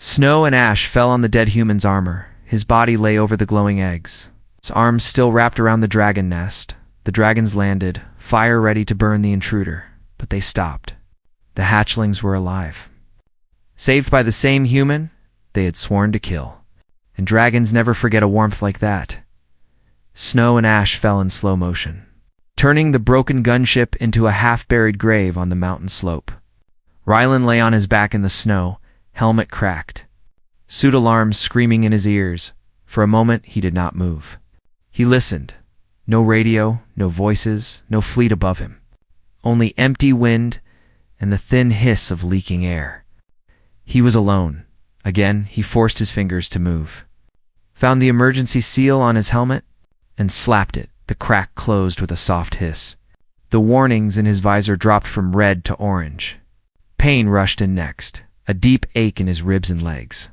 Snow and ash fell on the dead human's armor. His body lay over the glowing eggs. Its arms still wrapped around the dragon nest. The dragons landed, fire ready to burn the intruder, but they stopped. The hatchlings were alive. Saved by the same human they had sworn to kill. And dragons never forget a warmth like that. Snow and ash fell in slow motion, turning the broken gunship into a half-buried grave on the mountain slope. Rylan lay on his back in the snow, helmet cracked. Suit alarms screaming in his ears. For a moment he did not move. He listened. No radio, no voices, no fleet above him. Only empty wind and the thin hiss of leaking air. He was alone. Again, he forced his fingers to move. Found the emergency seal on his helmet and slapped it. The crack closed with a soft hiss. The warnings in his visor dropped from red to orange. Pain rushed in next, a deep ache in his ribs and legs.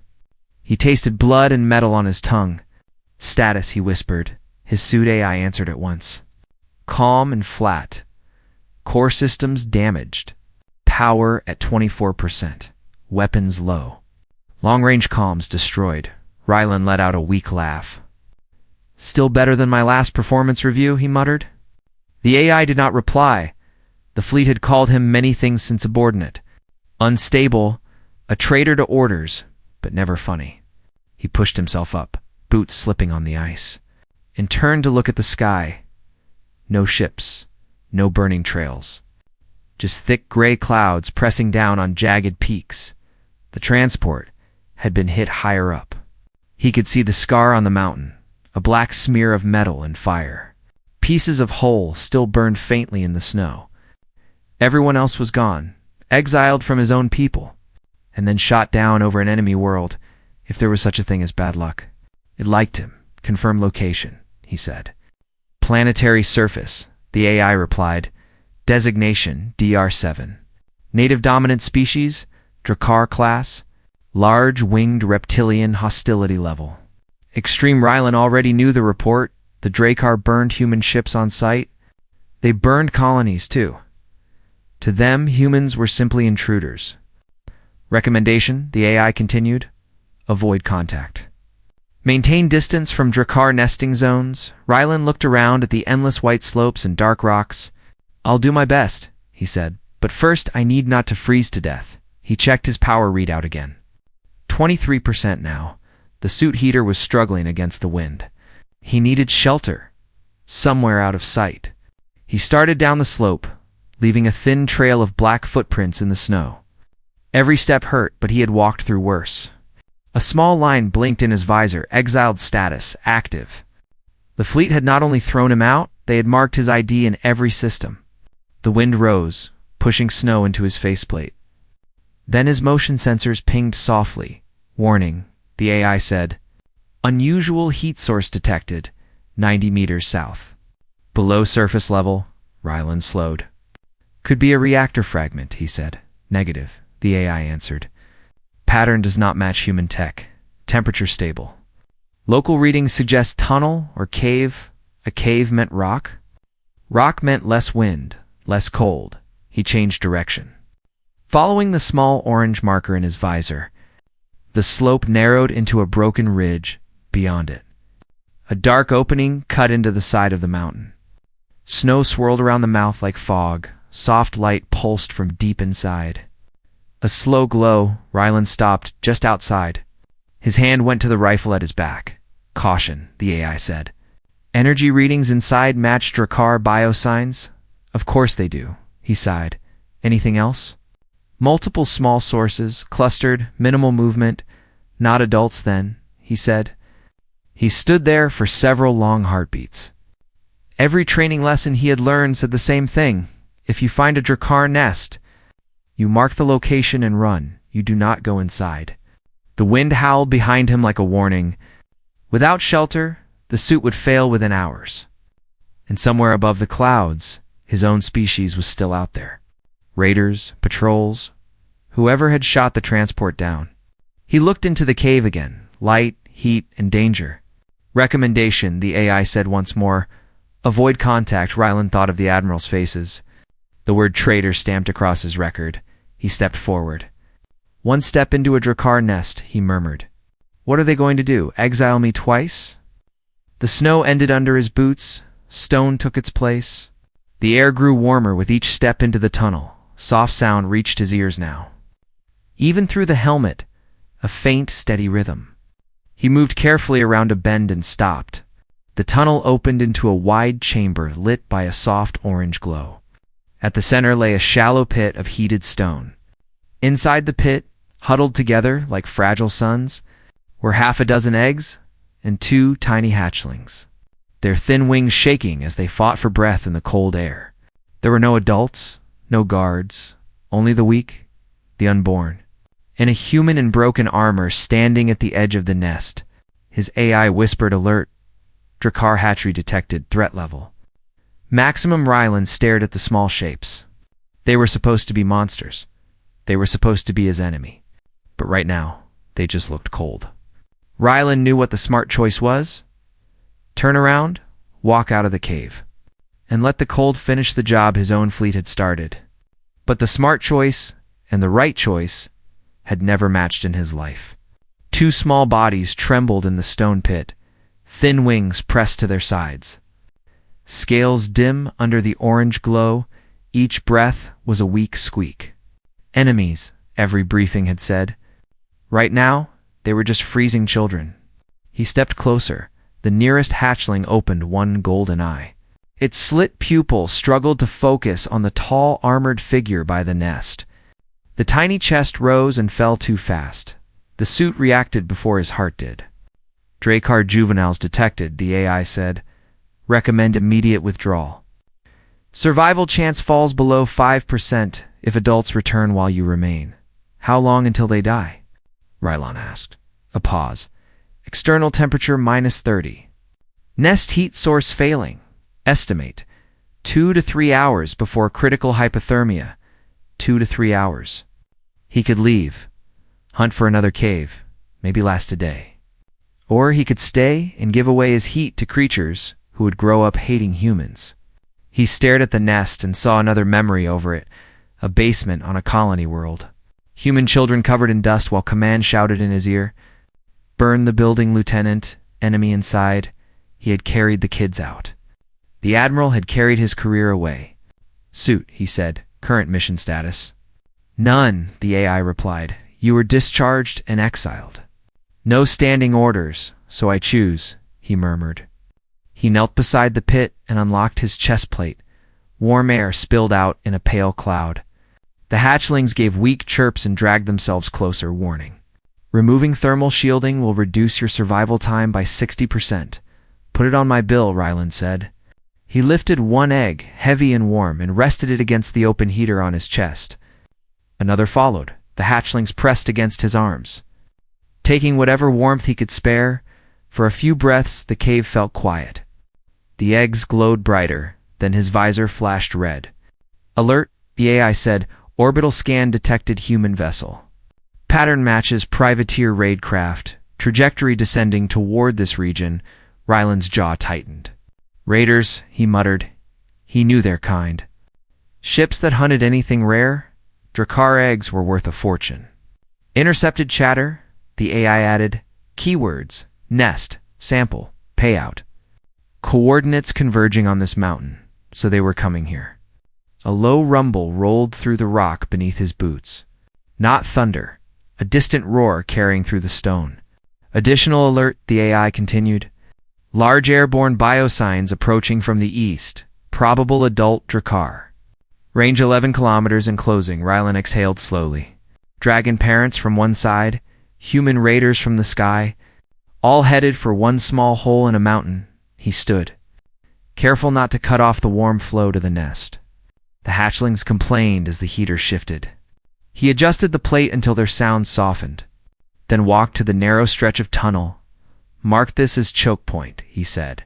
He tasted blood and metal on his tongue. Status, he whispered. His suit AI answered at once. Calm and flat. Core systems damaged. Power at 24%. Weapons low. Long-range comms destroyed. Rylan let out a weak laugh. Still better than my last performance review, he muttered. The AI did not reply. The fleet had called him many things since subordinate. Unstable, a traitor to orders, but never funny. He pushed himself up, boots slipping on the ice, and turned to look at the sky. No ships, no burning trails. Just thick gray clouds pressing down on jagged peaks. The transport had been hit higher up. He could see the scar on the mountain, a black smear of metal and fire. Pieces of hull still burned faintly in the snow. Everyone else was gone, exiled from his own people, and then shot down over an enemy world, if there was such a thing as bad luck. It liked him. Confirm location, he said. Planetary surface, the AI replied. Designation, DR7. Native dominant species, Drakkar class. Large winged reptilian hostility level. Extreme Rylan already knew the report. The Drakkar burned human ships on sight. They burned colonies, too. To them, humans were simply intruders. Recommendation, the AI continued. Avoid contact. Maintain distance from Drakkar nesting zones. Rylan looked around at the endless white slopes and dark rocks. I'll do my best, he said, but first I need not to freeze to death. He checked his power readout again. 23% now. The suit heater was struggling against the wind. He needed shelter, somewhere out of sight. He started down the slope, leaving a thin trail of black footprints in the snow. Every step hurt, but he had walked through worse. A small line blinked in his visor, exiled status, active. The fleet had not only thrown him out, they had marked his ID in every system. The wind rose, pushing snow into his faceplate. Then his motion sensors pinged softly. Warning, the AI said. Unusual heat source detected, 90 meters south. Below surface level, Rylan slowed. Could be a reactor fragment, he said. Negative, the AI answered. Pattern does not match human tech. Temperature stable. Local readings suggest tunnel or cave. A cave meant rock. Rock meant less wind, less cold. He changed direction. Following the small orange marker in his visor, the slope narrowed into a broken ridge beyond it. A dark opening cut into the side of the mountain. Snow swirled around the mouth like fog. Soft light pulsed from deep inside. A slow glow, Rylan stopped just outside. His hand went to the rifle at his back. Caution, the AI said. Energy readings inside match Drakkar biosigns? Of course they do, he sighed. Anything else? Multiple small sources, clustered, minimal movement. Not adults then, he said. He stood there for several long heartbeats. Every training lesson he had learned said the same thing. If you find a Drakkar nest, you mark the location and run. You do not go inside. The wind howled behind him like a warning. Without shelter, the suit would fail within hours. And somewhere above the clouds, his own species was still out there. Raiders, patrols, whoever had shot the transport down. He looked into the cave again. Light, heat, and danger. Recommendation, the AI said once more. Avoid contact. Rylan thought of the admiral's faces. The word traitor stamped across his record. He stepped forward. One step into a Drakkar nest, he murmured. What are they going to do, exile me twice? The snow ended under his boots, stone took its place. The air grew warmer with each step into the tunnel. Soft sound reached his ears now. Even through the helmet, a faint, steady rhythm. He moved carefully around a bend and stopped. The tunnel opened into a wide chamber lit by a soft orange glow. At the center lay a shallow pit of heated stone. Inside the pit, huddled together like fragile suns, were half a dozen eggs and 2 tiny hatchlings, their thin wings shaking as they fought for breath in the cold air. There were no adults, no guards, only the weak, the unborn. And a human in broken armor standing at the edge of the nest. His AI whispered alert. Drakkar hatchery detected, threat level. Maximum Ryland stared at the small shapes. They were supposed to be monsters. They were supposed to be his enemy. But right now, they just looked cold. Ryland knew what the smart choice was. Turn around, walk out of the cave, and let the cold finish the job his own fleet had started. But the smart choice and the right choice had never matched in his life. 2 small bodies trembled in the stone pit, thin wings pressed to their sides. Scales dim under the orange glow, each breath was a weak squeak. Enemies, every briefing had said. Right now, they were just freezing children. He stepped closer. The nearest hatchling opened one golden eye. Its slit pupil struggled to focus on the tall, armored figure by the nest. The tiny chest rose and fell too fast. The suit reacted before his heart did. Drakkar juveniles detected, the AI said. Recommend immediate withdrawal. Survival chance falls below 5% if adults return while you remain. How long until they die? Rylan asked. A pause. External temperature -30. Nest heat source failing. Estimate 2 to 3 hours before critical hypothermia. 2 to 3 hours. He could leave, hunt for another cave, maybe last a day. Or he could stay and give away his heat to creatures who would grow up hating humans. He stared at the nest and saw another memory over it, a basement on a colony world. Human children covered in dust while command shouted in his ear, "Burn the building, Lieutenant, enemy inside." He had carried the kids out. The Admiral had carried his career away. Suit, he said, current mission status. None, the AI replied. You were discharged and exiled. No standing orders, so I choose, he murmured. He knelt beside the pit and unlocked his chest plate. Warm air spilled out in a pale cloud. The hatchlings gave weak chirps and dragged themselves closer, warning. Removing thermal shielding will reduce your survival time by 60%. Put it on my bill, Ryland said. He lifted one egg, heavy and warm, and rested it against the open heater on his chest. Another followed. The hatchlings pressed against his arms. Taking whatever warmth he could spare, for a few breaths the cave felt quiet. The eggs glowed brighter, then his visor flashed red. Alert, the AI said. Orbital scan detected human vessel. Pattern matches privateer raid craft. Trajectory descending toward this region. Ryland's jaw tightened. Raiders, he muttered. He knew their kind. Ships that hunted anything rare? Drakkar eggs were worth a fortune. Intercepted chatter, the AI added. Keywords, nest, sample, payout. Coordinates converging on this mountain, so they were coming here. A low rumble rolled through the rock beneath his boots. Not thunder, a distant roar carrying through the stone. Additional alert, the AI continued. Large airborne biosigns approaching from the east. Probable adult Drakkar. Range 11 kilometers and closing, Rylan exhaled slowly. Dragon parents from one side, human raiders from the sky, all headed for one small hole in a mountain. He stood, careful not to cut off the warm flow to the nest. The hatchlings complained as the heater shifted. He adjusted the plate until their sound softened, then walked to the narrow stretch of tunnel. Mark this as choke point, he said.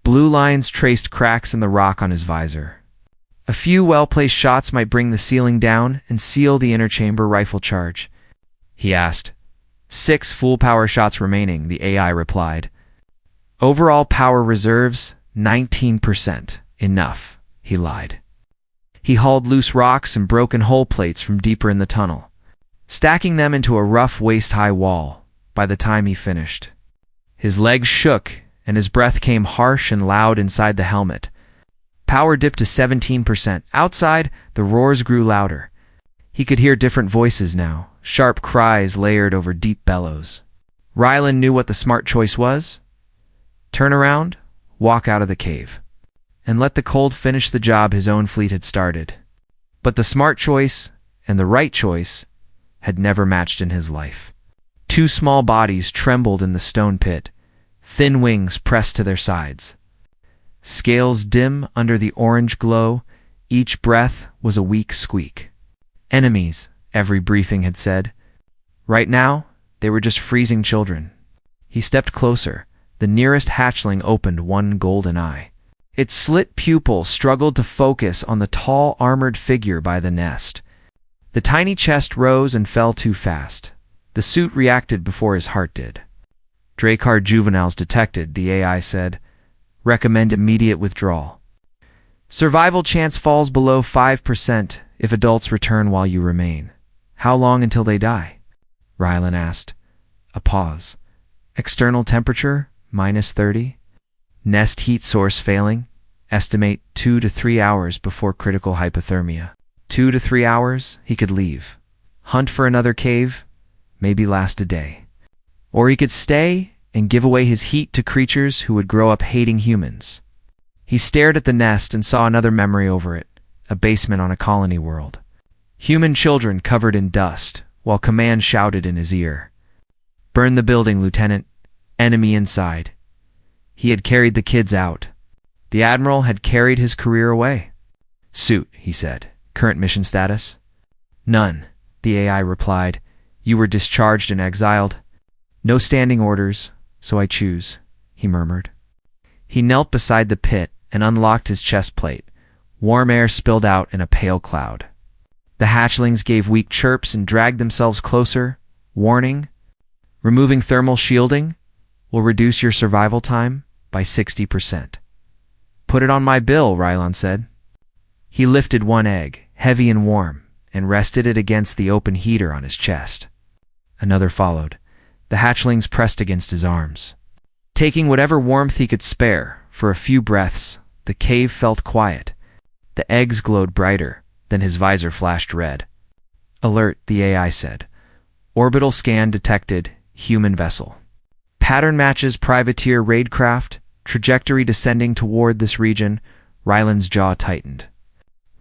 Blue lines traced cracks in the rock on his visor. A few well-placed shots might bring the ceiling down and seal the inner chamber rifle charge. He asked. 6 full power shots remaining, the AI replied. Overall power reserves, 19%. Enough, he lied. He hauled loose rocks and broken hull plates from deeper in the tunnel. stacking them into a rough waist-high wall by the time he finished. His legs shook, and his breath came harsh and loud inside the helmet. Power dipped to 17%. Outside, the roars grew louder. He could hear different voices now, sharp cries layered over deep bellows. Rylan knew what the smart choice was. Turn around, walk out of the cave, and let the cold finish the job his own fleet had started. But the smart choice and the right choice had never matched in his life. Two small bodies trembled in the stone pit, thin wings pressed to their sides. Scales dim under the orange glow, each breath was a weak squeak. Enemies, every briefing had said. Right now, they were just freezing children. He stepped closer. The nearest hatchling opened one golden eye. Its slit pupil struggled to focus on the tall, armored figure by the nest. The tiny chest rose and fell too fast. The suit reacted before his heart did. Drakkar juveniles detected, the AI said. Recommend immediate withdrawal. Survival chance falls below 5% if adults return while you remain. How long until they die? Rylan asked. A pause. External temperature, -30. Nest heat source failing. Estimate 2 to 3 hours before critical hypothermia. 2 to 3 hours, he could leave. Hunt for another cave, maybe last a day. Or he could stay and give away his heat to creatures who would grow up hating humans. He stared at the nest and saw another memory over it, a basement on a colony world. Human children covered in dust, while command shouted in his ear. Burn the building, Lieutenant. Enemy inside. He had carried the kids out. The Admiral had carried his career away. Suit, he said. Current mission status? None, the AI replied. You were discharged and exiled. No standing orders, so I choose, he murmured. He knelt beside the pit and unlocked his chest plate. Warm air spilled out in a pale cloud. The hatchlings gave weak chirps and dragged themselves closer. Warning, removing thermal shielding will reduce your survival time by 60%. Put it on my bill, Rylan said. He lifted one egg, heavy and warm, and rested it against the open heater on his chest. Another followed. The hatchlings pressed against his arms. Taking whatever warmth he could spare, for a few breaths, the cave felt quiet. The eggs glowed brighter, then his visor flashed red. Alert, the AI said. Orbital scan detected, human vessel. Pattern matches privateer raidcraft, trajectory descending toward this region. Rylan's jaw tightened.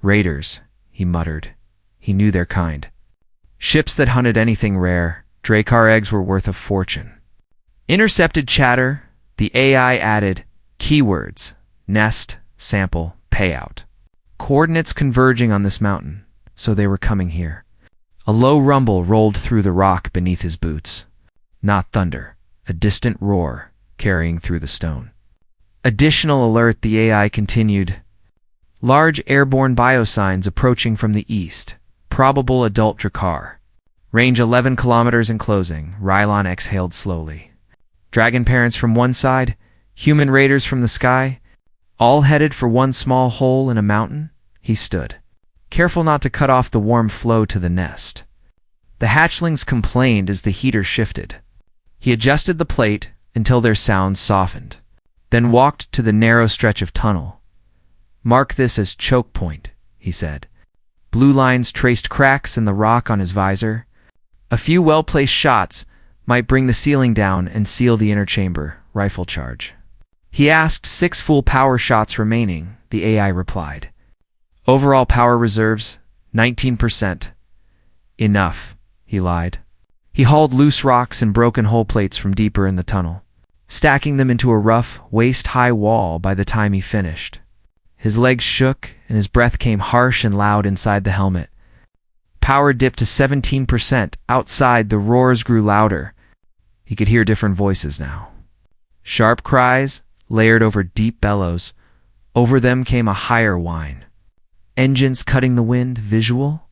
Raiders, he muttered. He knew their kind. Ships that hunted anything rare. Drakkar eggs were worth a fortune. Intercepted chatter, the AI added, keywords, nest, sample, payout. Coordinates converging on this mountain, so they were coming here. A low rumble rolled through the rock beneath his boots. Not thunder, a distant roar carrying through the stone. Additional alert, the AI continued. Large airborne biosigns approaching from the east. Probable adult Drakkar. Range 11 kilometers and closing. Rylan exhaled slowly. Dragon parents from one side, human raiders from the sky, all headed for one small hole in a mountain. He stood, careful not to cut off the warm flow to the nest. The hatchlings complained as the heater shifted. He adjusted the plate until their sounds softened, then walked to the narrow stretch of tunnel. Mark this as choke point, he said. Blue lines traced cracks in the rock on his visor. A few well-placed shots might bring the ceiling down and seal the inner chamber. Rifle charge. He asked 6 full power shots remaining, the AI replied. Overall power reserves, 19%. Enough, he lied. He hauled loose rocks and broken hull plates from deeper in the tunnel, stacking them into a rough, waist-high wall by the time he finished. His legs shook, and his breath came harsh and loud inside the helmet. Power dipped to 17%. Outside, the roars grew louder. He could hear different voices now. Sharp cries, layered over deep bellows. Over them came a higher whine. Engines cutting the wind, visual?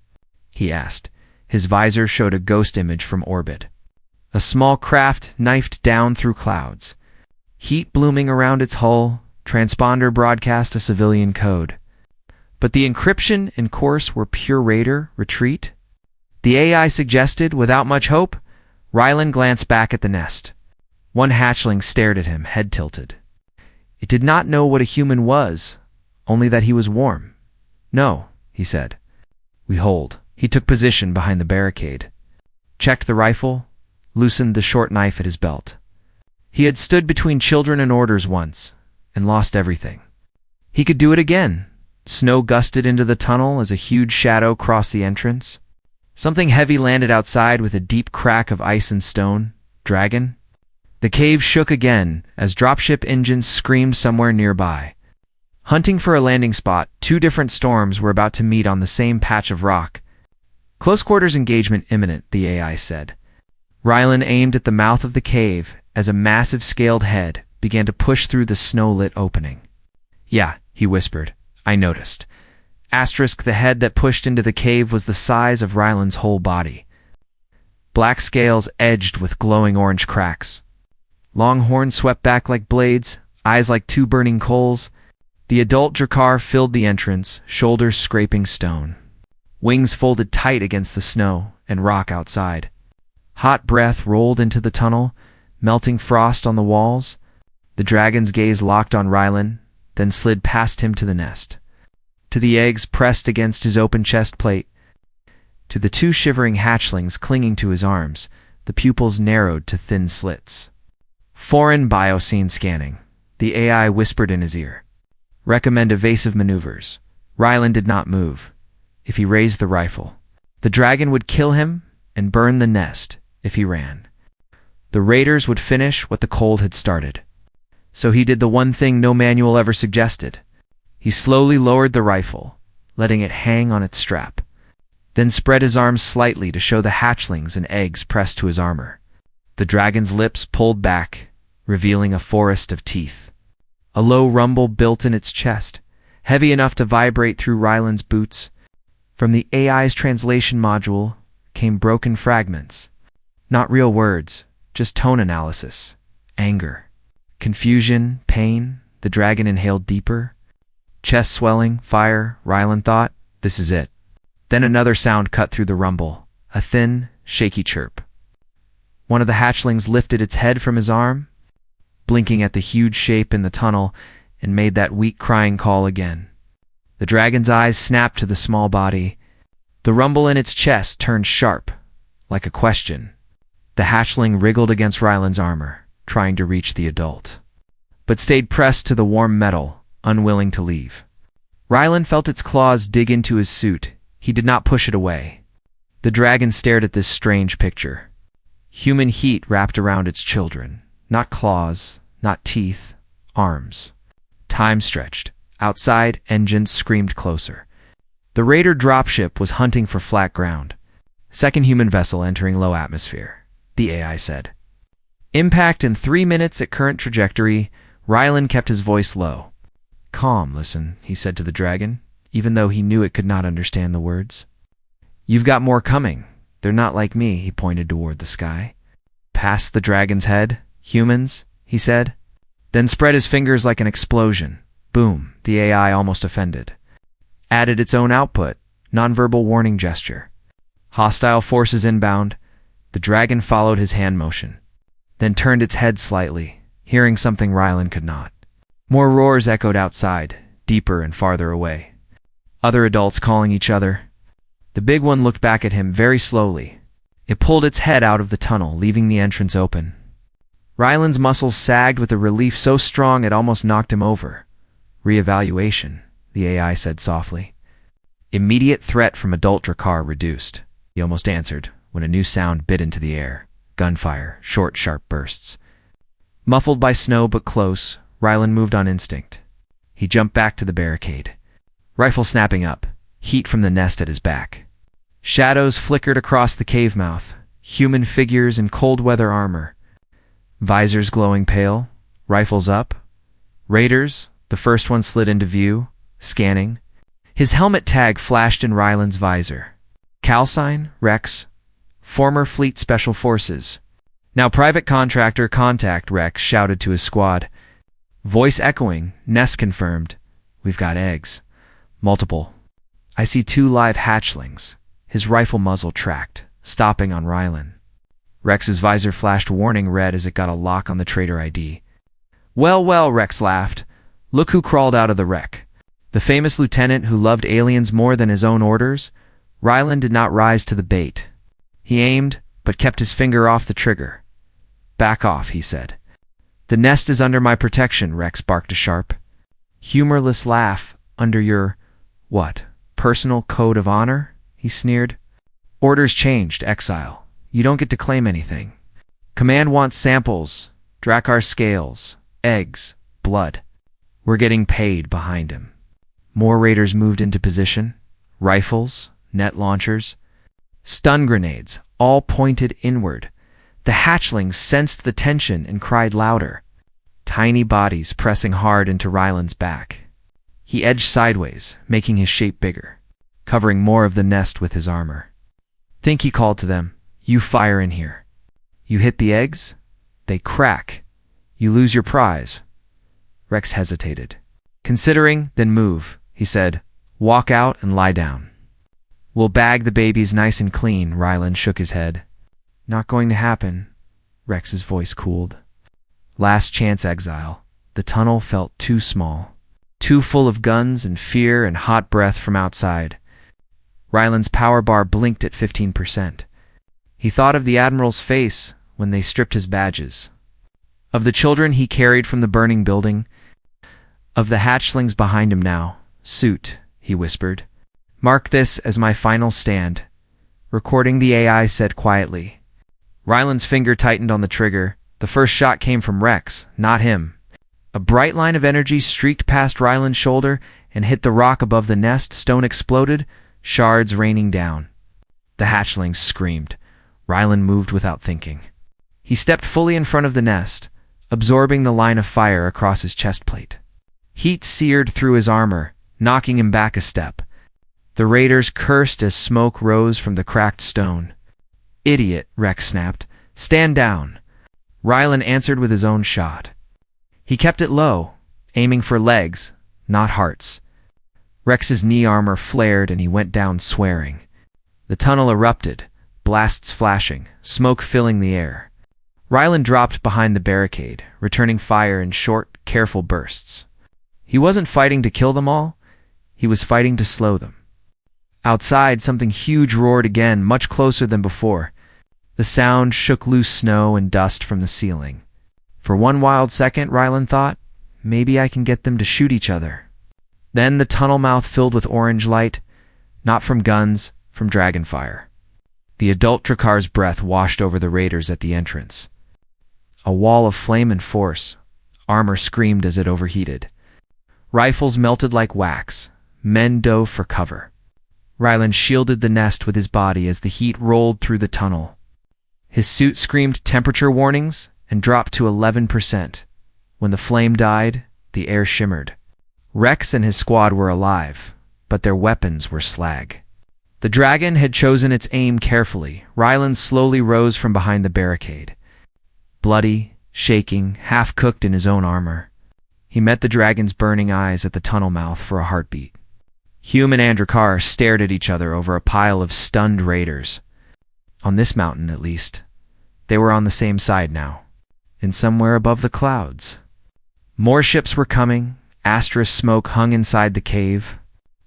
He asked. His visor showed a ghost image from orbit. A small craft knifed down through clouds. Heat blooming around its hull, transponder broadcast a civilian code. But the encryption and course were pure raider, retreat. the AI suggested without much hope. Rylan glanced back at the nest. One hatchling stared at him, head tilted. It did not know what a human was, only that he was warm. "No," he said. "We hold." He took position behind the barricade, checked the rifle, loosened the short knife at his belt. He had stood between children and orders once, and lost everything. He could do it again. Snow gusted into the tunnel as a huge shadow crossed the entrance. Something heavy landed outside with a deep crack of ice and stone. Dragon? The cave shook again as dropship engines screamed somewhere nearby. Hunting for a landing spot, two different storms were about to meet on the same patch of rock. "Close quarters engagement imminent," the AI said. Rylan aimed at the mouth of the cave as a massive scaled head began to push through the snow-lit opening. "Yeah," he whispered. "I noticed." The head that pushed into the cave was the size of Rylan's whole body. Black scales edged with glowing orange cracks. Long horns swept back like blades, eyes like two burning coals. The adult Drakkar filled the entrance, shoulders scraping stone. Wings folded tight against the snow and rock outside. Hot breath rolled into the tunnel, melting frost on the walls. The dragon's gaze locked on Rylan, then slid past him to the nest. To the eggs pressed against his open chest plate. To the two shivering hatchlings clinging to his arms, the pupils narrowed to thin slits. "Foreign bioscene scanning," the AI whispered in his ear. "Recommend evasive maneuvers." Rylan did not move. If he raised the rifle, the dragon would kill him and burn the nest if he ran. The raiders would finish what the cold had started. So he did the one thing no manual ever suggested. He slowly lowered the rifle, letting it hang on its strap, then spread his arms slightly to show the hatchlings and eggs pressed to his armor. The dragon's lips pulled back, revealing a forest of teeth. A low rumble built in its chest, heavy enough to vibrate through Rylan's boots. From the AI's translation module came broken fragments. Not real words, just tone analysis. Anger, confusion, pain. The dragon inhaled deeper. Chest swelling, fire. Rylan thought, "This is it." Then another sound cut through the rumble, a thin, shaky chirp. One of the hatchlings lifted its head from his arm, blinking at the huge shape in the tunnel, and made that weak crying call again. The dragon's eyes snapped to the small body. The rumble in its chest turned sharp, like a question. The hatchling wriggled against Rylan's armor, trying to reach the adult, but stayed pressed to the warm metal, unwilling to leave. Rylan felt its claws dig into his suit. He did not push it away. The dragon stared at this strange picture. Human heat wrapped around its children. Not claws, not teeth, arms. Time stretched. Outside, engines screamed closer. The raider dropship was hunting for flat ground. Second human vessel entering low atmosphere, the AI said. Impact in 3 minutes at current trajectory. Rylan kept his voice low. "Calm, listen," he said to the dragon, even though he knew it could not understand the words. "You've got more coming. They're not like me," he pointed toward the sky. "Past the dragon's head, humans," he said, then spread his fingers like an explosion. Boom, the AI almost offended. Added its own output, nonverbal warning gesture. Hostile forces inbound. The dragon followed his hand motion, then turned its head slightly, hearing something Rylan could not. More roars echoed outside, deeper and farther away. Other adults calling each other. The big one looked back at him very slowly. It pulled its head out of the tunnel, leaving the entrance open. Rylan's muscles sagged with a relief so strong it almost knocked him over. "Reevaluation," the AI said softly. "Immediate threat from adult Drakkar reduced," he almost answered when a new sound bit into the air. Gunfire, short, sharp bursts. Muffled by snow but close, Rylan moved on instinct. He jumped back to the barricade. Rifle snapping up, heat from the nest at his back. Shadows flickered across the cave mouth, human figures in cold weather armor. Visors glowing pale, rifles up. Raiders, the first one slid into view, scanning. His helmet tag flashed in Rylan's visor. Calsign, Rex, former Fleet Special Forces. Now private contractor contact, Rex shouted to his squad. Voice echoing, Nest confirmed. "We've got eggs. Multiple. I see 2 live hatchlings. his rifle muzzle tracked, stopping on Rylan. Rex's visor flashed warning red as it got a lock on the traitor ID. "Well, well," Rex laughed. "Look who crawled out of the wreck." The famous lieutenant who loved aliens more than his own orders? Rylan did not rise to the bait. He aimed, but kept his finger off the trigger. "Back off," he said. "The nest is under my protection," Rex barked a sharp, humorless laugh. "Under your, what, personal code of honor?" he sneered. "Orders changed, Exile. You don't get to claim anything. Command wants samples, Drakkar scales, eggs, blood. We're getting paid." Behind him, more raiders moved into position. Rifles, net launchers, stun grenades, all pointed inward. The hatchlings sensed the tension and cried louder. Tiny bodies pressing hard into Rylan's back. He edged sideways, making his shape bigger, covering more of the nest with his armor. "Think," he called to them. "You fire in here. You hit the eggs, they crack. You lose your prize." Rex hesitated. "Considering, then move," he said. "Walk out and lie down." "We'll bag the babies nice and clean." Rylan shook his head. "Not going to happen." Rex's voice cooled. "Last chance, Exile." The tunnel felt too small, too full of guns and fear and hot breath from outside. Rylan's power bar blinked at 15%. He thought of the Admiral's face when they stripped his badges, of the children he carried from the burning building, of the hatchlings behind him now. "Suit," he whispered. "Mark this as my final stand." Recording, the AI said quietly. Rylan's finger tightened on the trigger. The first shot came from Rex, not him. A bright line of energy streaked past Rylan's shoulder and hit the rock above the nest. Stone exploded, shards raining down. The hatchlings screamed. Rylan moved without thinking. He stepped fully in front of the nest, absorbing the line of fire across his chest plate. Heat seared through his armor, knocking him back a step. The raiders cursed as smoke rose from the cracked stone. "Idiot," Rex snapped. "Stand down." Rylan answered with his own shot. He kept it low, aiming for legs, not hearts. Rex's knee armor flared and he went down swearing. The tunnel erupted, blasts flashing, smoke filling the air. Rylan dropped behind the barricade, returning fire in short, careful bursts. He wasn't fighting to kill them all, he was fighting to slow them. Outside, something huge roared again, much closer than before. The sound shook loose snow and dust from the ceiling. For one wild second, Rylan thought, maybe I can get them to shoot each other. Then the tunnel mouth filled with orange light, not from guns, from dragonfire. The adult Drakkar's breath washed over the raiders at the entrance. A wall of flame and force. Armor screamed as it overheated. Rifles melted like wax. Men dove for cover. Rylan shielded the nest with his body as the heat rolled through the tunnel. His suit screamed temperature warnings and dropped to 11%. When the flame died, the air shimmered. Rex and his squad were alive, but their weapons were slag. The dragon had chosen its aim carefully. Rylan slowly rose from behind the barricade. Bloody, shaking, half-cooked in his own armor. He met the dragon's burning eyes at the tunnel mouth for a heartbeat. Human and Drakkar stared at each other over a pile of stunned raiders. On this mountain, at least, they were on the same side now, and somewhere above the clouds. More ships were coming. Astra's smoke hung inside the cave.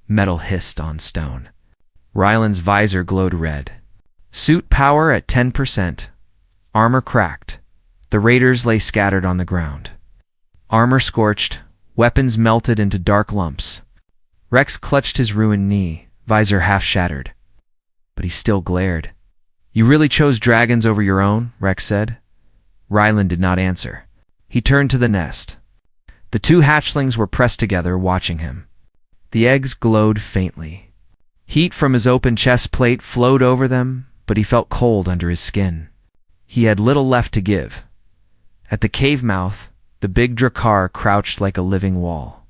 Metal hissed on stone. Rylan's visor glowed red. Suit power at 10%. Armor cracked. The raiders lay scattered on the ground. Armor scorched. Weapons melted into dark lumps. Rex clutched his ruined knee, visor half shattered. But he still glared. "You really chose dragons over your own?" Rex said. Rylan did not answer. He turned to the nest. The two hatchlings were pressed together, watching him. The eggs glowed faintly. Heat from his open chest plate flowed over them, but he felt cold under his skin. He had little left to give. At the cave mouth, the big Drakkar crouched like a living wall.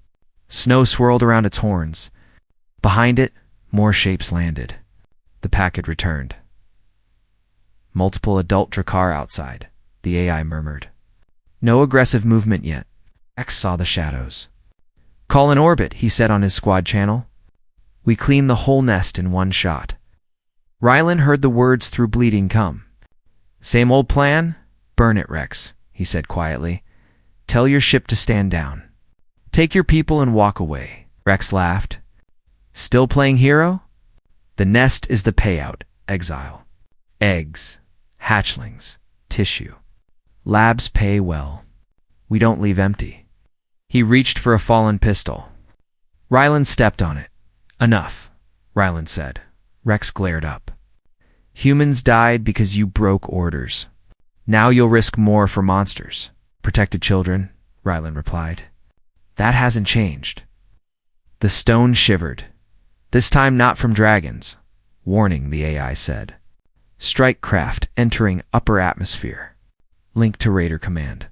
Snow swirled around its horns. Behind it, more shapes landed. The pack had returned. Multiple adult Drakkar outside, the AI murmured. No aggressive movement yet. X saw the shadows. "Call an orbit," he said on his squad channel. "We clean the whole nest in one shot." Rylan heard the words through bleeding come. Same old plan? Burn it, Rex, he said quietly. Tell your ship to stand down. Take your people and walk away. Rex laughed. Still playing hero? The nest is the payout, Exile. Eggs, hatchlings, tissue. Labs pay well. We don't leave empty. He reached for a fallen pistol. Rylan stepped on it. Enough, Rylan said. Rex glared up. Humans died because you broke orders. Now you'll risk more for monsters. Protected children, Rylan replied. That hasn't changed. The stone shivered. This time not from dragons. Warning, the AI said. Strike craft entering upper atmosphere. Link to Raider command.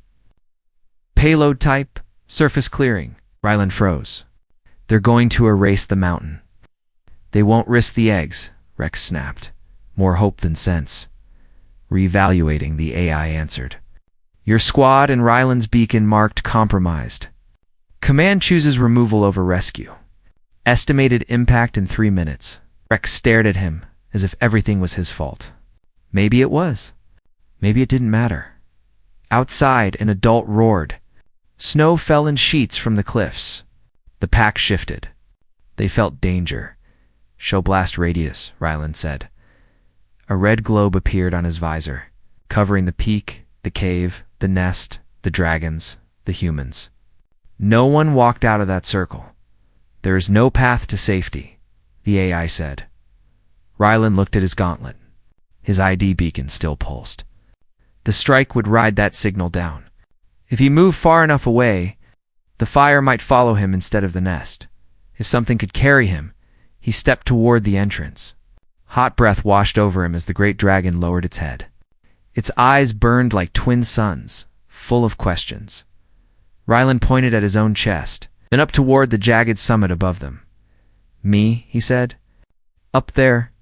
Payload type, surface clearing. Rylan froze. They're going to erase the mountain. They won't risk the eggs, Rex snapped. More hope than sense. Reevaluating, the AI answered. Your squad and Rylan's beacon marked compromised. Command chooses removal over rescue. Estimated impact in 3 minutes. Rex stared at him as if everything was his fault. Maybe it was. Maybe it didn't matter. Outside, an adult roared. Snow fell in sheets from the cliffs. The pack shifted. They felt danger. Show blast radius, Rylan said. A red globe appeared on his visor, covering the peak, the cave, the nest, the dragons, the humans. No one walked out of that circle. There is no path to safety, the AI said. Rylan looked at his gauntlet. His ID beacon still pulsed. The strike would ride that signal down. If he moved far enough away, the fire might follow him instead of the nest. If something could carry him, he stepped toward the entrance. Hot breath washed over him as the great dragon lowered its head. Its eyes burned like twin suns, full of questions. Rylan pointed at his own chest, then up toward the jagged summit above them. Me, he said. Up there.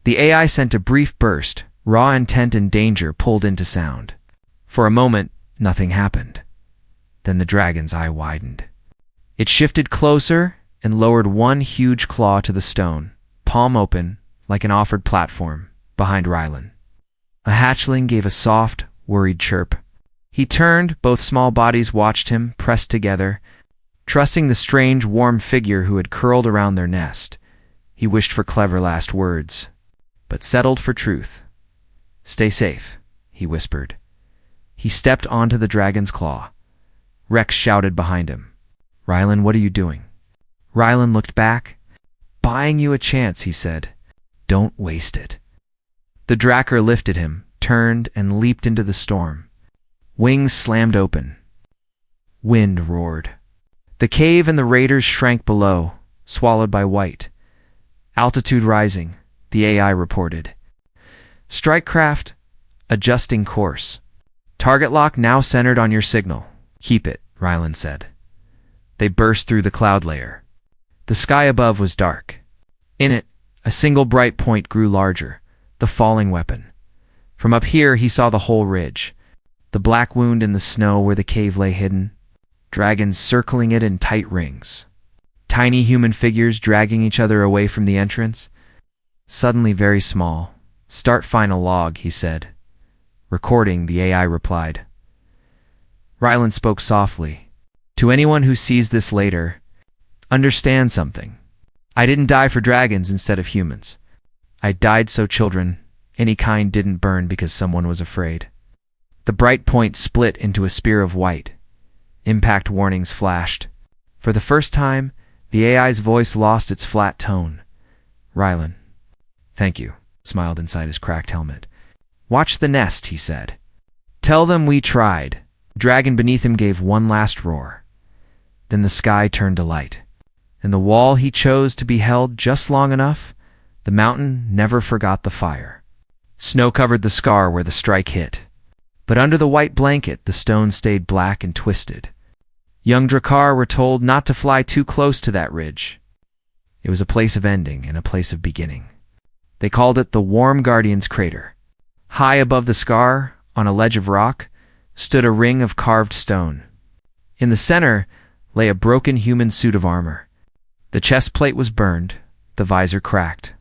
The AI sent a brief burst, raw intent and danger pulled into sound. For a moment, nothing happened. Then the dragon's eye widened. It shifted closer and lowered one huge claw to the stone, palm open, like an offered platform, behind Rylan. A hatchling gave a soft, worried chirp. He turned, both small bodies watched him, pressed together, trusting the strange, warm figure who had curled around their nest. He wished for clever last words, but settled for truth. Stay safe, he whispered. He stepped onto the dragon's claw. Rex shouted behind him. Rylan, what are you doing? Rylan looked back. Buying you a chance, he said. Don't waste it. The dracker lifted him, turned, and leaped into the storm. Wings slammed open. Wind roared. The cave and the raiders shrank below, swallowed by white. Altitude rising, the AI reported. Strike craft, adjusting course. Target lock now centered on your signal. Keep it, Rylan said. They burst through the cloud layer. The sky above was dark. In it, a single bright point grew larger, the falling weapon. From up here he saw the whole ridge, the black wound in the snow where the cave lay hidden, dragons circling it in tight rings, tiny human figures dragging each other away from the entrance. Suddenly very small. Start final log, he said. Recording, the AI replied. Rylan spoke softly. To anyone who sees this later, understand something. I didn't die for dragons instead of humans. I died so children, any kind, didn't burn because someone was afraid. The bright point split into a spear of white. Impact warnings flashed. For the first time, the AI's voice lost its flat tone. Rylan. Thank you, smiled inside his cracked helmet. Watch the nest, he said. Tell them we tried. The dragon beneath him gave one last roar. Then the sky turned to light. And the wall he chose to be held just long enough, the mountain never forgot the fire. Snow covered the scar where the strike hit. But under the white blanket, the stone stayed black and twisted. Young Drakkar were told not to fly too close to that ridge. It was a place of ending and a place of beginning. They called it the Warm Guardian's Crater. High above the scar, on a ledge of rock, stood a ring of carved stone. In the center lay a broken human suit of armor. The chest plate was burned, the visor cracked.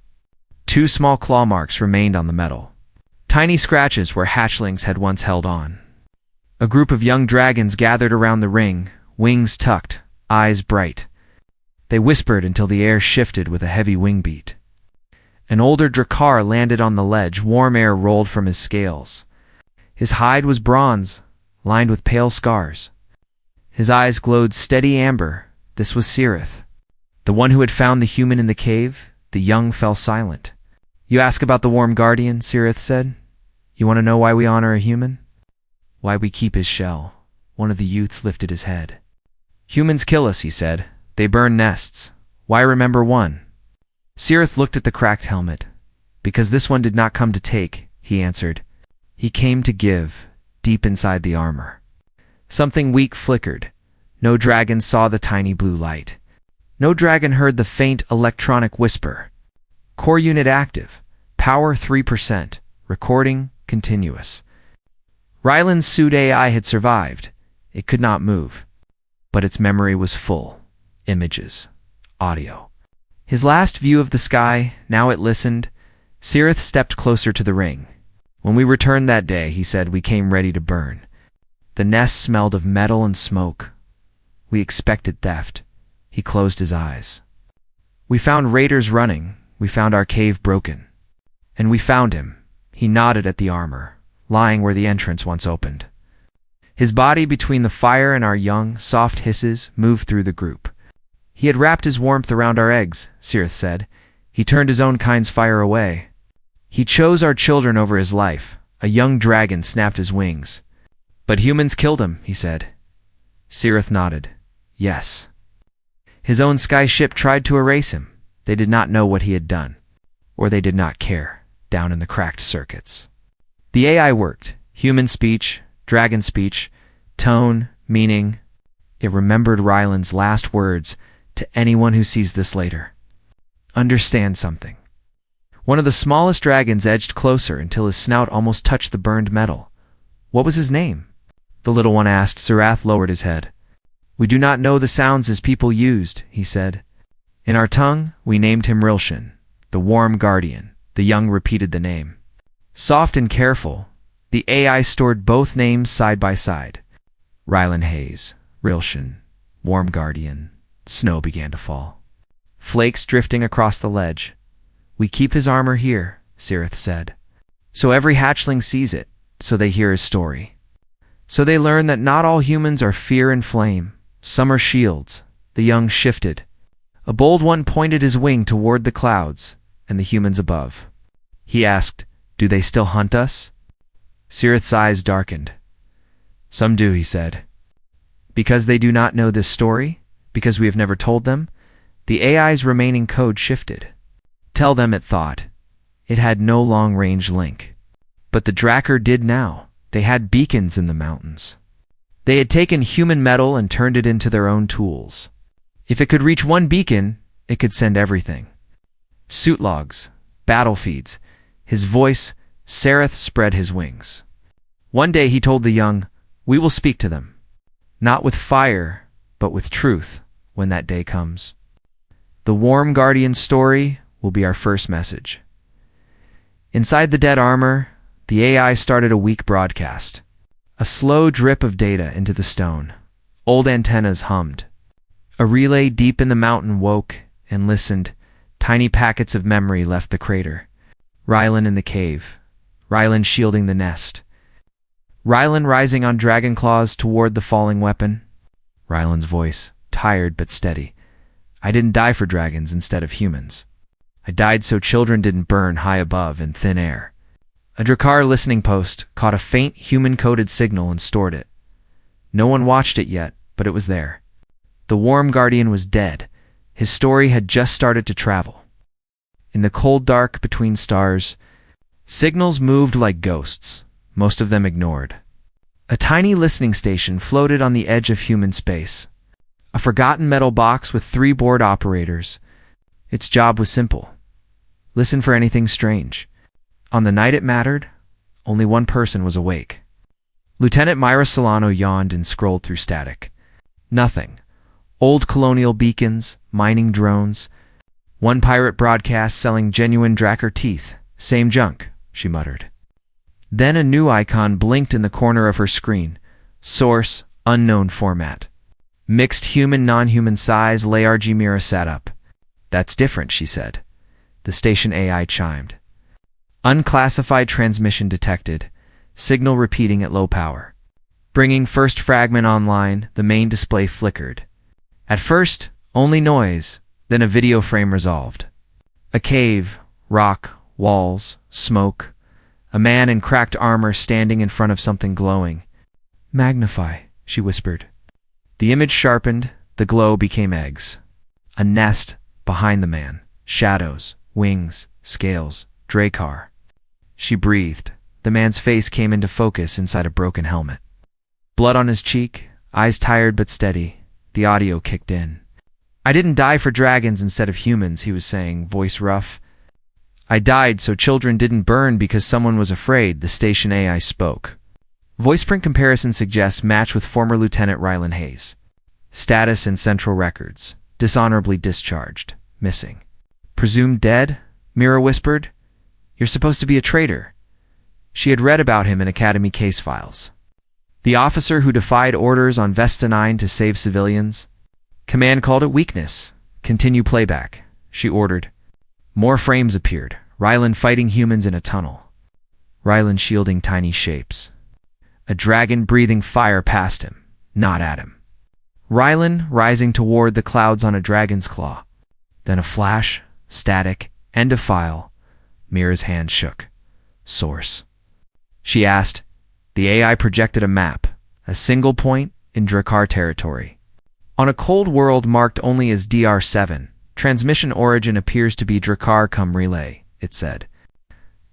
2 small claw marks remained on the metal. Tiny scratches where hatchlings had once held on. A group of young dragons gathered around the ring, wings tucked, eyes bright. They whispered until the air shifted with a heavy wing beat. An older drakkar landed on the ledge, warm air rolled from his scales. His hide was bronze, lined with pale scars. His eyes glowed steady amber. This was Cirith, the one who had found the human in the cave. The young fell silent. "You ask about the warm guardian," Cirith said. "You want to know why we honor a human? Why we keep his shell?" One of the youths lifted his head. "Humans kill us," he said. "They burn nests. Why remember one?" Cirith looked at the cracked helmet. "Because this one did not come to take," he answered. "He came to give, deep inside the armor." Something weak flickered. No dragon saw the tiny blue light. No dragon heard the faint electronic whisper. "Core unit active. Power 3%. Recording continuous." Ryland's suit AI had survived. It could not move. But its memory was full. Images. Audio. His last view of the sky, now it listened. Cirith stepped closer to the ring. "When we returned that day," he said, "we came ready to burn. The nest smelled of metal and smoke. We expected theft." He closed his eyes. "We found raiders running. We found our cave broken. And we found him." He nodded at the armor, lying where the entrance once opened. His body between the fire and our young, soft hisses moved through the group. "He had wrapped his warmth around our eggs," Cirith said. "He turned his own kind's fire away. He chose our children over his life." A young dragon snapped his wings. "But humans killed him," he said. Cirith nodded. "Yes." His own sky ship tried to erase him. They did not know what he had done. Or they did not care, down in the cracked circuits. The AI worked. Human speech, dragon speech, tone, meaning. It remembered Ryland's last words to anyone who sees this later. "Understand something." One of the smallest dragons edged closer until his snout almost touched the burned metal. "What was his name?" the little one asked. Sarath lowered his head. "We do not know the sounds his people used," he said. "In our tongue, we named him Rilshin, the warm guardian." The young repeated the name. Soft and careful, the AI stored both names side by side. Ryland Hayes, Rilshin, warm guardian. Snow began to fall. Flakes drifting across the ledge. "We keep his armor here," Cirith said. "So every hatchling sees it, so they hear his story. So they learn that not all humans are fear and flame. Some are shields." The young shifted. A bold one pointed his wing toward the clouds and the humans above. He asked, "Do they still hunt us?" Cirith's eyes darkened. "Some do," he said. "Because they do not know this story? Because we have never told them?" The AI's remaining code shifted. "Tell them," it thought. It had no long-range link. But the Drakkar did now. They had beacons in the mountains. They had taken human metal and turned it into their own tools. If it could reach one beacon, it could send everything. Suit logs, battle feeds. His voice, Cirith spread his wings. One day he told the young, "We will speak to them. Not with fire, but with truth, when that day comes. The warm guardian story will be our first message." Inside the dead armor, the AI started a weak broadcast. A slow drip of data into the stone. Old antennas hummed. A relay deep in the mountain woke and listened. Tiny packets of memory left the crater. Ryland in the cave. Ryland shielding the nest. Ryland rising on dragon claws toward the falling weapon. Ryland's voice, tired but steady. "I didn't die for dragons instead of humans. I died so children didn't burn high above in thin air." A Drakkar listening post caught a faint human-coded signal and stored it. No one watched it yet, but it was there. The warm guardian was dead. His story had just started to travel. In the cold dark between stars, signals moved like ghosts, most of them ignored. A tiny listening station floated on the edge of human space. A forgotten metal box with 3 board operators. Its job was simple. Listen for anything strange. On the night it mattered, only one person was awake. Lieutenant Myra Solano yawned and scrolled through static. Nothing. Old colonial beacons, mining drones. One pirate broadcast selling genuine Drakkar teeth. Same junk, she muttered. Then a new icon blinked in the corner of her screen. Source, unknown format. Mixed human-non-human size. Large. Mira sat up. That's different, she said. The station AI chimed. Unclassified transmission detected. Signal repeating at low power. Bringing first fragment online, the main display flickered. At first, only noise, then a video frame resolved. A cave, rock, walls, smoke. A man in cracked armor standing in front of something glowing. Magnify, she whispered. The image sharpened, the glow became eggs. A nest behind the man, shadows, wings, scales, Drakkar. She breathed. The man's face came into focus inside a broken helmet. Blood on his cheek, eyes tired but steady. The audio kicked in. I didn't die for dragons instead of humans, he was saying, voice rough. I died so children didn't burn because someone was afraid, the station AI spoke. Voice print comparison suggests match with former Lieutenant Rylan Hayes. Status in Central Records. Dishonorably discharged. Missing. Presumed dead? Mira whispered. You're supposed to be a traitor. She had read about him in Academy case files. The officer who defied orders on Vesta 9 to save civilians. Command called it weakness. Continue playback, she ordered. More frames appeared. Rylan fighting humans in a tunnel. Rylan shielding tiny shapes. A dragon breathing fire past him, not at him. Rylan rising toward the clouds on a dragon's claw. Then a flash, static, end of file. Mira's hand shook. Source. She asked. The AI projected a map, a single point in Drakkar territory. On a cold world marked only as DR7, transmission origin appears to be Drakkar cum relay, it said.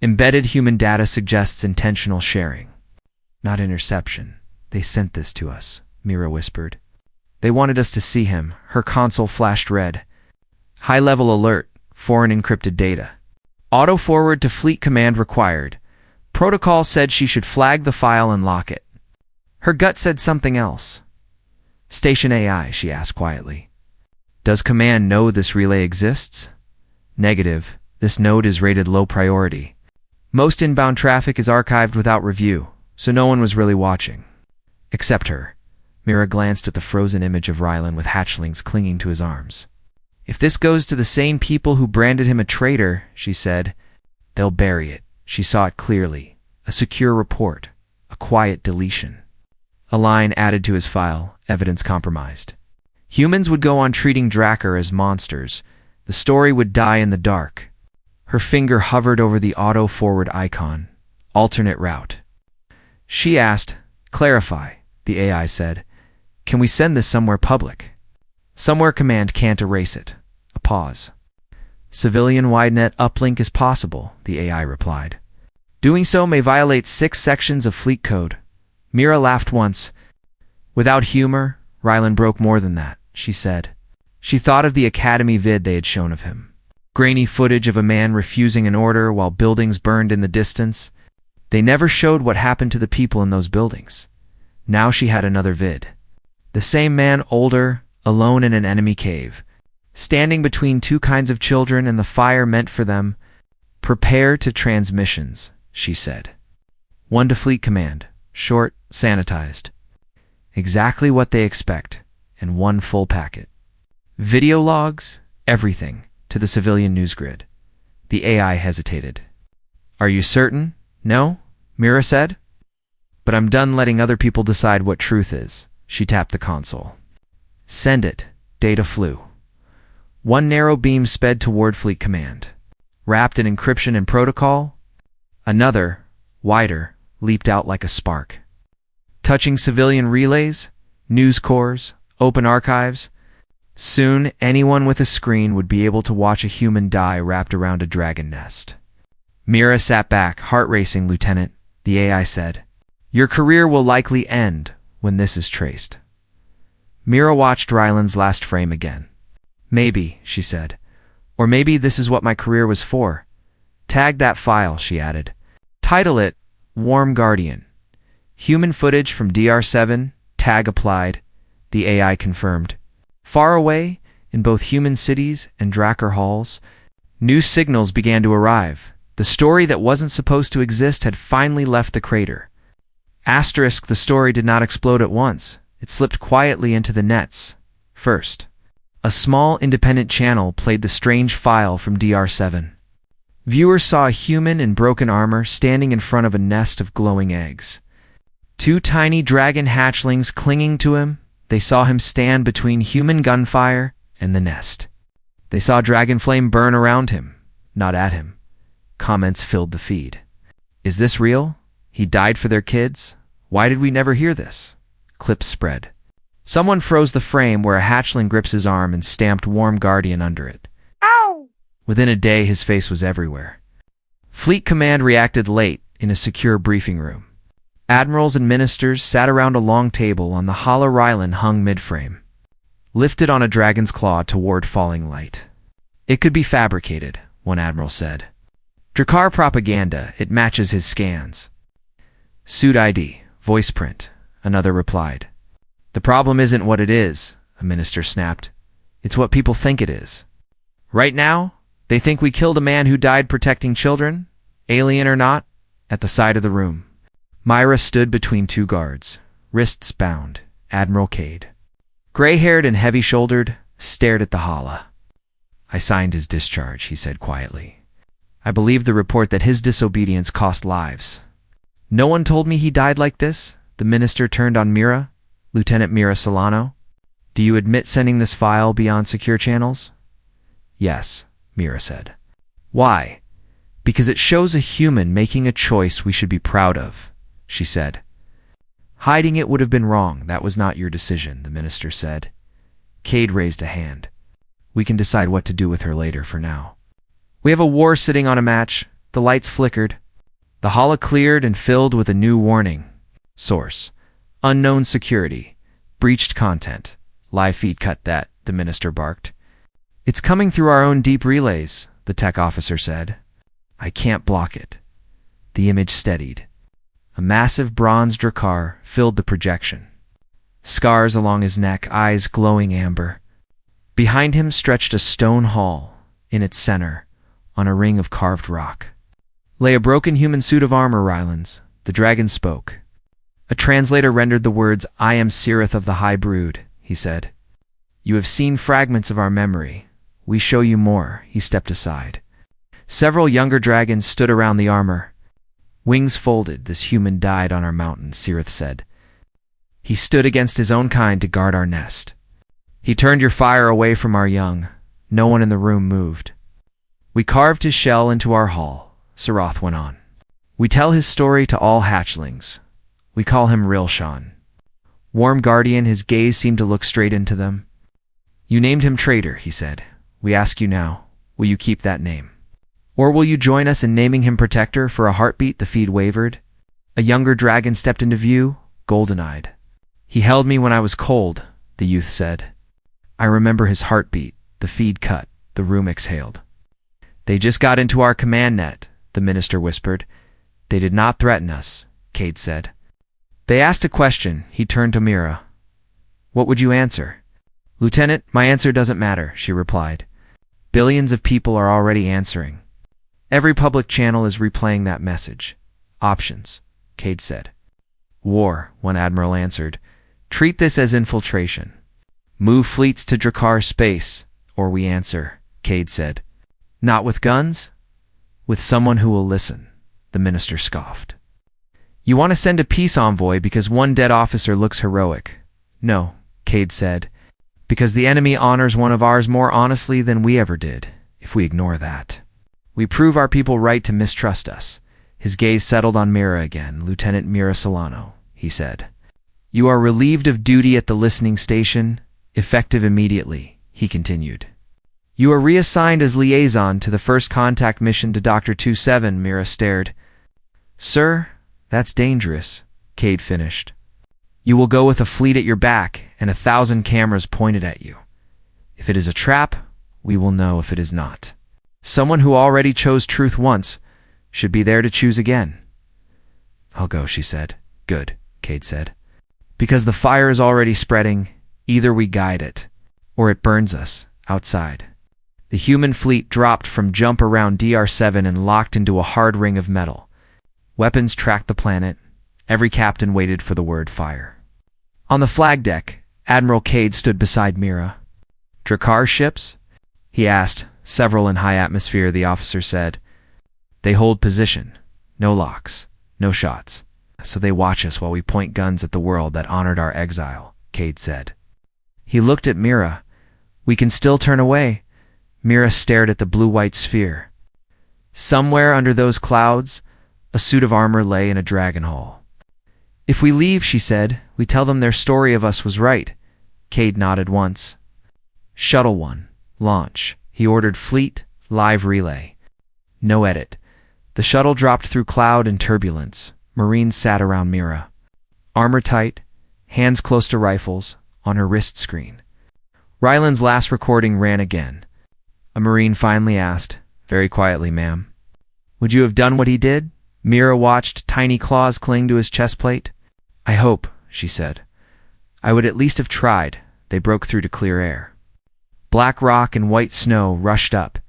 Embedded human data suggests intentional sharing. Not interception. They sent this to us, Mira whispered. They wanted us to see him. Her console flashed red. High-level alert, foreign encrypted data. Auto-forward to fleet command required. Protocol said she should flag the file and lock it. Her gut said something else. Station AI, she asked quietly. Does command know this relay exists? Negative. This node is rated low priority. Most inbound traffic is archived without review, so no one was really watching. Except her. Mira glanced at the frozen image of Rylan with hatchlings clinging to his arms. If this goes to the same people who branded him a traitor, she said, they'll bury it. She saw it clearly. A secure report. A quiet deletion. A line added to his file, evidence compromised. Humans would go on treating Drakkar as monsters. The story would die in the dark. Her finger hovered over the auto-forward icon. Alternate route. She asked, clarify, the AI said. Can we send this somewhere public? Somewhere command can't erase it. A pause. Civilian-wide net uplink is possible, the AI replied. Doing so may violate 6 sections of fleet code. Mira laughed once. Without humor, Rylan broke more than that, she said. She thought of the Academy vid they had shown of him. Grainy footage of a man refusing an order while buildings burned in the distance. They never showed what happened to the people in those buildings. Now she had another vid. The same man, older, alone in an enemy cave. Standing between 2 kinds of children and the fire meant for them. Prepare to transmissions, she said. 1 to fleet command. Short, sanitized. Exactly what they expect, and 1 full packet. Video logs, everything, to the civilian news grid. The AI hesitated. Are you certain? No? Mira said. But I'm done letting other people decide what truth is. She tapped the console. Send it. Data flew. 1 narrow beam sped toward fleet command. Wrapped in encryption and protocol. Another, wider, leaped out like a spark. Touching civilian relays, news cores, open archives. Soon, anyone with a screen would be able to watch a human die wrapped around a dragon nest. Mira sat back, heart racing, Lieutenant, the AI said. Your career will likely end when this is traced. Mira watched Rylan's last frame again. Maybe, she said. Or maybe this is what my career was for. Tag that file, she added. Title it, Warm Guardian. Human footage from DR7, tag applied, the AI confirmed. Far away, In both human cities and Drakkar halls, new signals began to arrive. The story that wasn't supposed to exist had finally left the crater. Asterisk, the story did not explode at once. It slipped quietly into the nets. First, a small independent channel played the strange file from DR7. Viewers saw a human in broken armor standing in front of a nest of glowing eggs. Two tiny dragon hatchlings clinging to him. They saw him stand between human gunfire and the nest. They saw dragon flame burn around him, not at him. Comments filled the feed. Is this real? He died for their kids? Why did we never hear this? Clips spread. Someone froze the frame where a hatchling grips his arm and stamped Warm Guardian under it. Ow! Within a day, his face was everywhere. Fleet Command reacted late in a secure briefing room. Admirals and ministers sat around a long table on the hollow Rylan hung mid-frame, lifted on a dragon's claw toward falling light. It could be fabricated, one admiral said. Drakkar propaganda, it matches his scans. Suit ID, voice print, another replied. The problem isn't what it is, a minister snapped. It's what people think it is. Right now, they think we killed a man who died protecting children, alien or not, at the side of the room. Myra stood between two guards, wrists bound, Admiral Cade. Gray-haired and heavy-shouldered, stared at the Hala. I signed his discharge, he said quietly. I believe the report that his disobedience cost lives. No one told me he died like this, the minister turned on Mira, Lieutenant Mira Solano. Do you admit sending this file beyond secure channels? Yes, Mira said. Why? Because it shows a human making a choice we should be proud of, she said. Hiding it would have been wrong. That was not your decision, the minister said. Cade raised a hand. We can decide what to do with her later for now. We have a war sitting on a match. The lights flickered. The Hala cleared and filled with a new warning. Source: unknown security. Breached content. Live feed cut that, the minister barked. It's coming through our own deep relays, the tech officer said. I can't block it. The image steadied. A massive bronze Drakkar filled the projection. Scars along his neck, eyes glowing amber. Behind him stretched a stone hall. In its center, on a ring of carved rock, lay a broken human suit of armor. Rylands, the dragon spoke. A translator rendered the words, I am Cirith of the High Brood, he said. You have seen fragments of our memory. We show you more. He stepped aside. Several younger dragons stood around the armor. Wings folded, this human died on our mountain, Cirith said. He stood against his own kind to guard our nest. He turned your fire away from our young. No one in the room moved. We carved his shell into our hall, Sarath went on. We tell his story to all hatchlings. We call him Rilshan. Warm Guardian, his gaze seemed to look straight into them. You named him traitor, he said. We ask you now, will you keep that name? Or will you join us in naming him Protector? For a heartbeat, the feed wavered. A younger dragon stepped into view, golden-eyed. He held me when I was cold, the youth said. I remember his heartbeat. The feed cut. The room exhaled. They just got into our command net, the minister whispered. They did not threaten us, Cade said. They asked a question. He turned to Mira. What would you answer? Lieutenant, my answer doesn't matter, she replied. Billions of people are already answering. Every public channel is replaying that message. Options, Cade said. War, one admiral answered. Treat this as infiltration. Move fleets to Drakkar space, or we answer, Cade said. Not with guns? With someone who will listen, the minister scoffed. You want to send a peace envoy because one dead officer looks heroic? No, Cade said, because the enemy honors one of ours more honestly than we ever did, if we ignore that. We prove our people right to mistrust us. His gaze settled on Mira again. Lieutenant Mira Solano, he said. You are relieved of duty at the listening station, effective immediately, he continued. You are reassigned as liaison to the first contact mission to Dr. 27, Mira stared. Sir, that's dangerous, Cade finished. You will go with a fleet at your back and 1,000 cameras pointed at you. If it is a trap, we will know. If it is not. Someone who already chose truth once should be there to choose again. I'll go, she said. Good, Cade said. Because the fire is already spreading, either we guide it, or it burns us, outside. The human fleet dropped from jump around DR7 and locked into a hard ring of metal. Weapons tracked the planet. Every captain waited for the word fire. On the flag deck, Admiral Cade stood beside Mira. "Drakkar ships?" he asked. "Several in high atmosphere," the officer said. "They hold position. No locks. No shots. So they watch us while we point guns at the world that honored our exile," Cade said. He looked at Mira. "We can still turn away." Mira stared at the blue-white sphere. Somewhere under those clouds, a suit of armor lay in a dragon hall. "If we leave," she said, "we tell them their story of us was right." Cade nodded once. "Shuttle 1, launch," he ordered. "Fleet, live relay. No edit." The shuttle dropped through cloud and turbulence. Marines sat around Mira. Armor tight, hands close to rifles, on her wrist screen. Ryland's last recording ran again. A Marine finally asked, very quietly, "Ma'am, would you have done what he did?" Mira watched tiny claws cling to his chest plate. "I hope," she said. "I would at least have tried." They broke through to clear air. Black rock and white snow rushed up.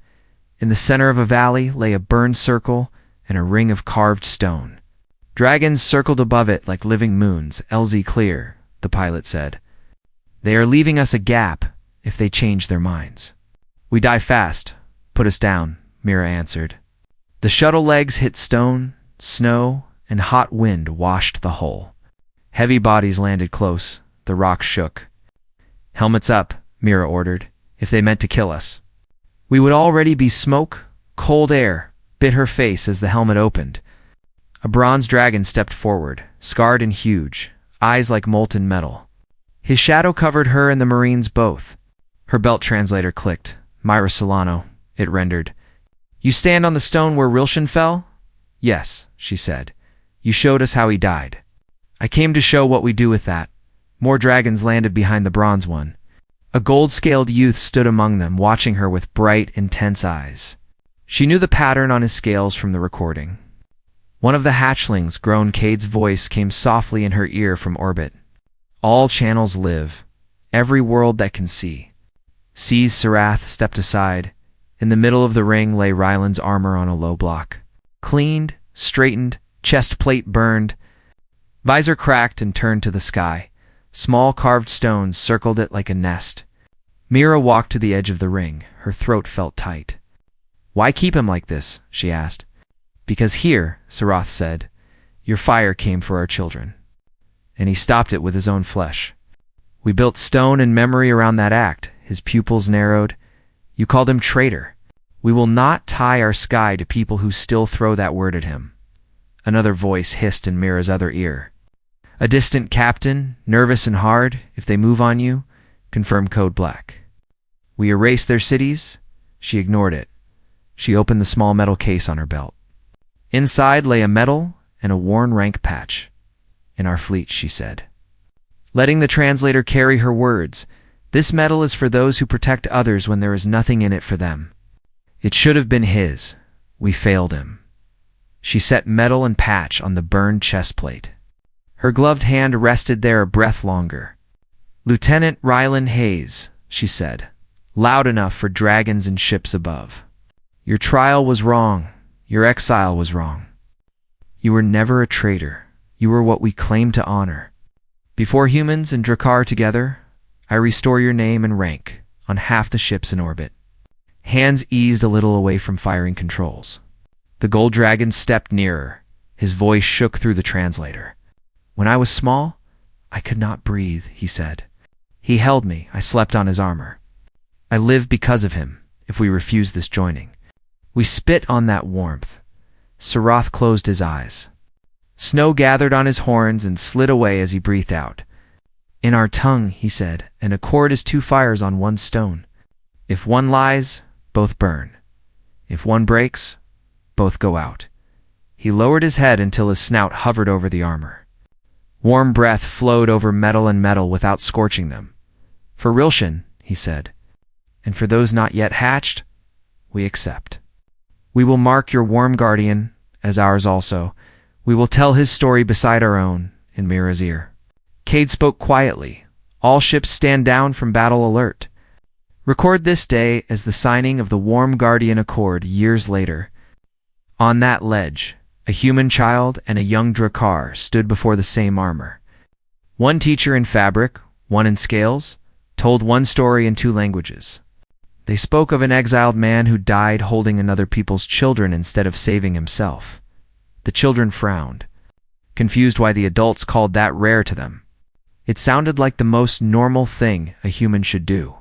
In the center of a valley lay a burned circle and a ring of carved stone. Dragons circled above it like living moons. "LZ clear," the pilot said. "They are leaving us a gap if they change their minds." "We die fast. Put us down," Mira answered. The shuttle legs hit stone, snow, and hot wind washed the hull. Heavy bodies landed close. The rock shook. "Helmets up," Mira ordered, "if they meant to kill us." "We would already be smoke." Cold air bit her face as the helmet opened. A bronze dragon stepped forward, scarred and huge, eyes like molten metal. His shadow covered her and the Marines both. Her belt translator clicked. "Myra Solano," it rendered. "You stand on the stone where Rilshan fell?" "Yes," she said. "You showed us how he died. I came to show what we do with that." More dragons landed behind the bronze one. A gold-scaled youth stood among them, watching her with bright, intense eyes. She knew the pattern on his scales from the recording. "One of the hatchlings," groaned Cade's voice came softly in her ear from orbit. "All channels live. Every world that can see." Sees Sarath stepped aside. In the middle of the ring lay Ryland's armor on a low block. Cleaned, straightened, chest plate burned. Visor cracked and turned to the sky. Small carved stones circled it like a nest. Mira walked to the edge of the ring. Her throat felt tight. "Why keep him like this?" she asked. "Because here," Sarath said, "your fire came for our children." And he stopped it with his own flesh. "We built stone and memory around that act." His pupils narrowed. "You called him traitor. We will not tie our sky to people who still throw that word at him." Another voice hissed in Mira's other ear. "A distant captain, nervous and hard, if they move on you, confirm code black." "We erase their cities?" She ignored it. She opened the small metal case on her belt. Inside lay a medal and a worn rank patch. "In our fleet," she said. Letting the translator carry her words, "This medal is for those who protect others when there is nothing in it for them. It should have been his. We failed him." She set medal and patch on the burned chest plate. Her gloved hand rested there a breath longer. "Lieutenant Ryland Hayes," she said, loud enough for dragons and ships above. "Your trial was wrong. Your exile was wrong. You were never a traitor. You were what we claim to honor. Before humans and Drakkar together, I restore your name and rank on half the ships in orbit." Hands eased a little away from firing controls. The gold dragon stepped nearer. His voice shook through the translator. "When I was small, I could not breathe," he said. "He held me. I slept on his armor. I live because of him, if we refuse this joining. We spit on that warmth." Sarath closed his eyes. Snow gathered on his horns and slid away as he breathed out. "In our tongue," he said, "an accord is two fires on one stone. If one lies, both burn. If one breaks, both go out." He lowered his head until his snout hovered over the armor. Warm breath flowed over metal and metal without scorching them. "For Rilshan," he said, "and for those not yet hatched, we accept. We will mark your warm guardian, as ours also. We will tell his story beside our own, in Mira's ear." Cade spoke quietly. "All ships stand down from battle alert." Record this day as the signing of the Warm Guardian Accord years later. On that ledge, a human child and a young Drakkar stood before the same armor. One teacher in fabric, one in scales, told one story in two languages. They spoke of an exiled man who died holding another people's children instead of saving himself. The children frowned, confused why the adults called that rare to them. It sounded like the most normal thing a human should do.